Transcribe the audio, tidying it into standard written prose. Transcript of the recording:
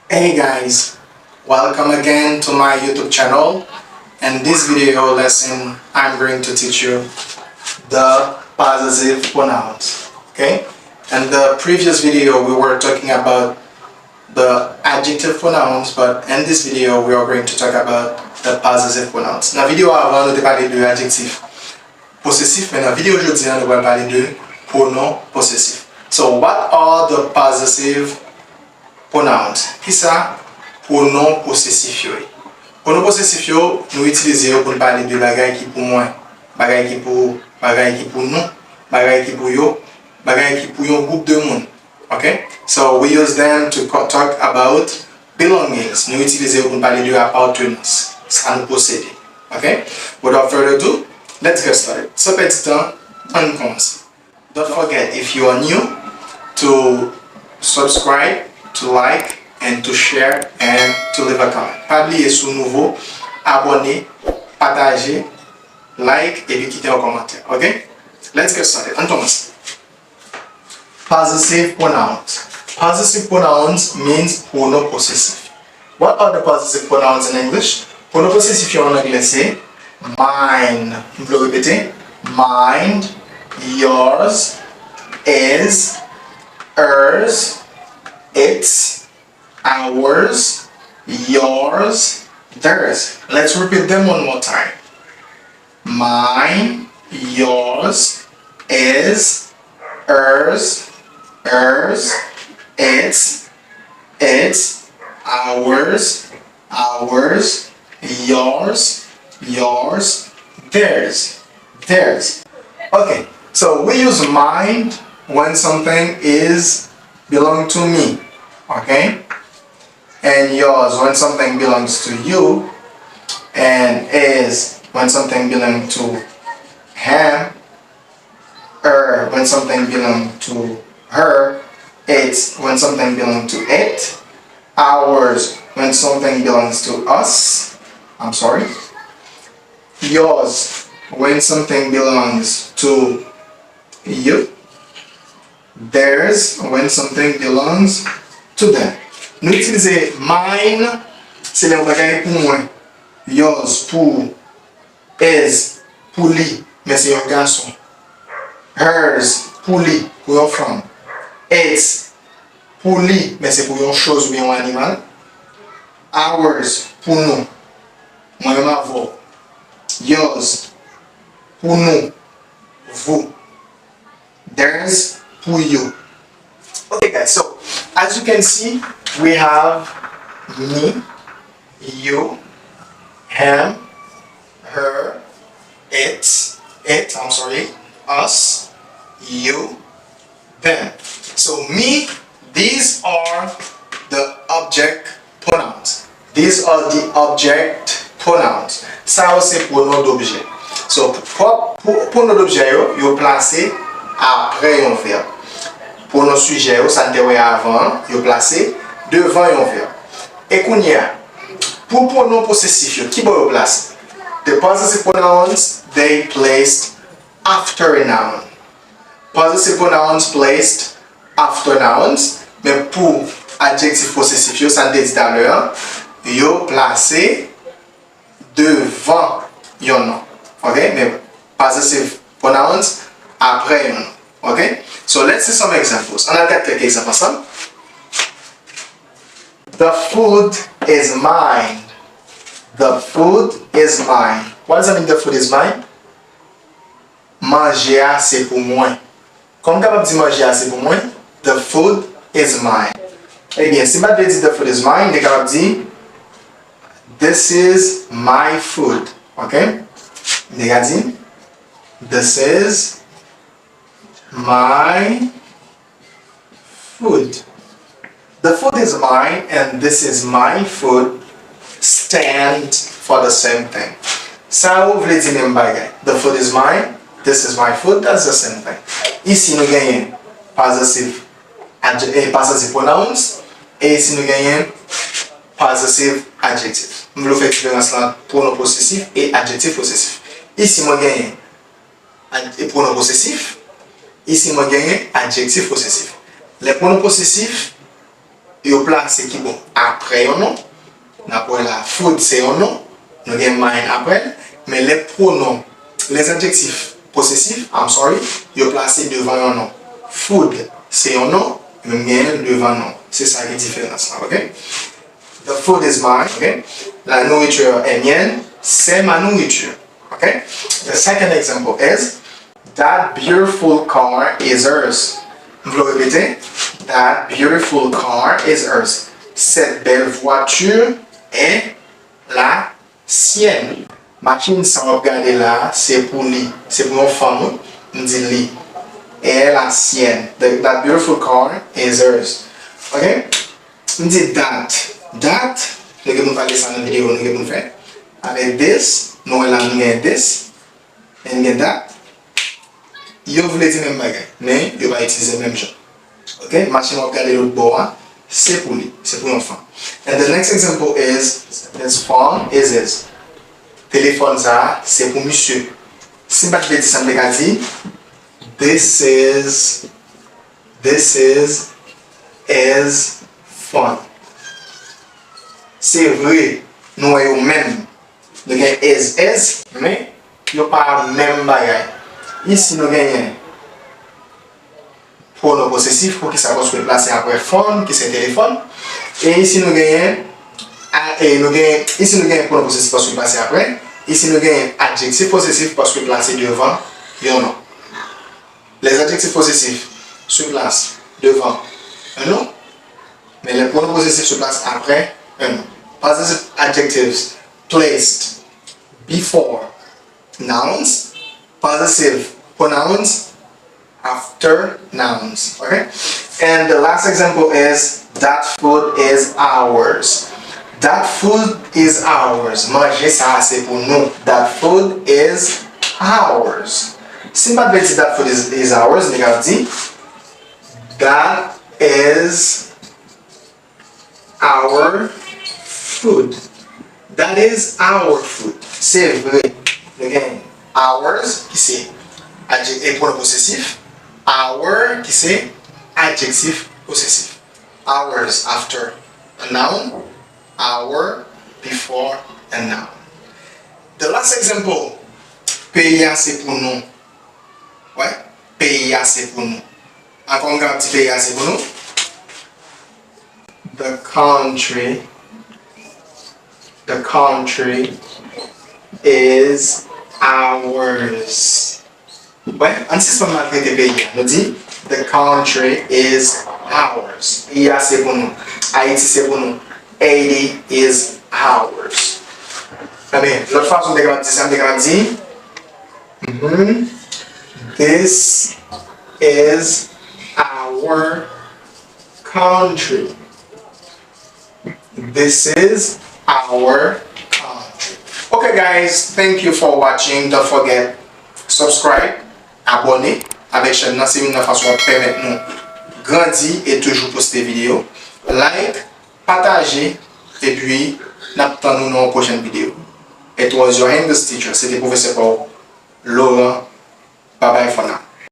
Hey guys, welcome again to my YouTube channel. In this video lesson, I'm going to teach you the possessive pronouns. Okay? In the previous video, we were talking about the adjective pronouns, but in this video, we are going to talk about the possessive pronouns. Dans la vidéo avant, nous avons parlé de adjectif possessif, mais dans la vidéo aujourd'hui, nous allons parler de pronom possessif. So, what are the possessive pronouns? Qui ça? Pronom possessif yo. Pronom possessif yo, nous utilisons pour parler de bagay qui pour moi, bagay qui pour nous, bagay qui pour yo, bagay qui pour un groupe de monde. Okay? So we use them to talk about belongings. Nous utilisons pour parler de appartenance, ça nous possède. Okay? Without further ado, let's get started. So petit temps, on commence. Don't forget, if you are new, to subscribe, to like, and to share, and to leave a comment. Pas oublier sous nouveau, abonner, partager, like, et puis quitter un commentaire. Okay? Let's get started. On commence. Possessive pronouns. Possessive pronouns means pronom possessif. What are the possessive pronouns in English? Pronom possessif en anglais c'est mine. Vous pouvez répéter? Mine, yours, is, hers, its, ours, yours, theirs. Let's repeat them one more time. Mine, yours, is, hers, its, ours, yours, theirs. Okay, so we use mine when something is belong to me, okay? And yours when something belongs to you, and is when something belongs to him, her when something belongs to her, it's when something belongs to it, ours when something belongs to us, yours when something belongs to you, theirs when something belongs to them. Nous utilisons mine, c'est le bagage pour moi, yours pour, is pour lui, mais c'est un garçon, hers pour lui, pour une femme, its pour lui, mais c'est pour une chose ou bien un animal, ours pour nous, moi-même avant, yours pour nous, vous, theirs pour you. Okay guys, so as you can see, we have me, you, him, her, us, you, them. So me, these are the object pronouns. These are the object pronouns. Ça c'est pronom d'objet. So pronom d'objet yo placé après un verbe. Pronom sujet ça n'était avant, yo placé devant un verbe. Et kounya, pour pronom possessif qui bon yo place? The possessive pronouns they placed after a noun. Possessive pronouns placed after nouns, mais pour adjectif possessif ça n'était dit tout à l'heure, yo placé devant un nom. Okay? Mais possessive pronouns après un nom. Okay? So let's see some examples. On a quelques exemples ensemble. The food is mine. The food is mine. What does that mean, the food is mine? Manger c'est pour moi. Comment capable de dire manger c'est pour moi? The food is mine. Eh bien, si je dis the food is mine, je suis capable de dire this is my food. Okay? Je vais dire this is my food. The food is mine and this is my food stand for the same thing. Ça vous voulez dire même bagay. The food is mine, this is my food, that's the same thing. Ici nous gagnons possessive pronouns et ici nous gagnons possessive adjectives. Nous voulons faire différence entre pronom possessif et adjectif possessif. Ici moi gagne pronom possessif. Ici, moi gagne adjectif possessif. Les pronoms possessifs, ils placent qui bon après un nom. Après la food, c'est un nom. Nous avons mind après. Mais les pronoms, les adjectifs possessifs, I'm sorry, ils sont placés devant un nom. Food, c'est un nom. Mien devant un nom. C'est ça qui est différence. Ok? The food is mine. Okay? La nourriture est mienne. C'est ma nourriture. Okay? The second example is that beautiful car is hers. Vous le répétez? That beautiful car is hers. Cette belle voiture est la sienne. Machine sans regarder là, c'est pour lui. C'est pour une femme. On dit lui. Et la sienne. That beautiful car is hers. Ok? On dit that. That, nous allons parler ça dans la vidéo, nous allons faire. Avec this, nous allons this. Et nous that. Yo voulez dire même bagage, mais yo va utiliser le même genre. Ok? Machine va regarder l'autre bord, c'est pour lui, c'est pour l'enfant. And the next example is this phone is his. Téléphone ça, c'est pour monsieur. Si je vais dire ça, je vais dire this is his phone. C'est vrai, nous avons même. Nous avons is, mais nous n'avons pas le même bagage. Ici, nous avons pronom possessif pour que ça soit placé après phone, qui c'est téléphone. Et ici, nous avons pronom possessif pour se placer après. Ici, nous avons adjectif possessif pour se placer devant un nom. Les adjectifs possessifs se placent devant un nom, mais les pronoms possessifs se placent après un nom. Possessive adjectives placed before nouns. Possessive pronouns after nouns. Okay? And the last example is that food is ours. That food is ours. Manger ça c'est pour nous. That food is ours. Si je vais dire that food is ours, je vais dire that is our food. That is our food. C'est vrai. Again, ours qui c'est adjectif pronom possessif. Our qui c'est adjectif possessif. Ours after a noun. Our before a noun. The last example. Pays c'est pour nous. Ouais. Pays c'est pour nous. Encore un petit pays c'est pour nous. The country is ours. Ouais, on sait pas mal de pays. On dit the country is ours. IA c'est pour nous. Haïti c'est pour nous. Haiti is ours. Mais l'autre façon de grandir, c'est de grandir. This is our country. This is our country. Okay guys, thank you for watching. Don't forget, subscribe, abonner avec chaîne là, c'est une façon de permettre nous grandir et toujours poster vidéo. Like, partager et puis n'attendons nos prochaines vidéos. It was your English teacher, c'était professeur Laurent. Bye bye for now.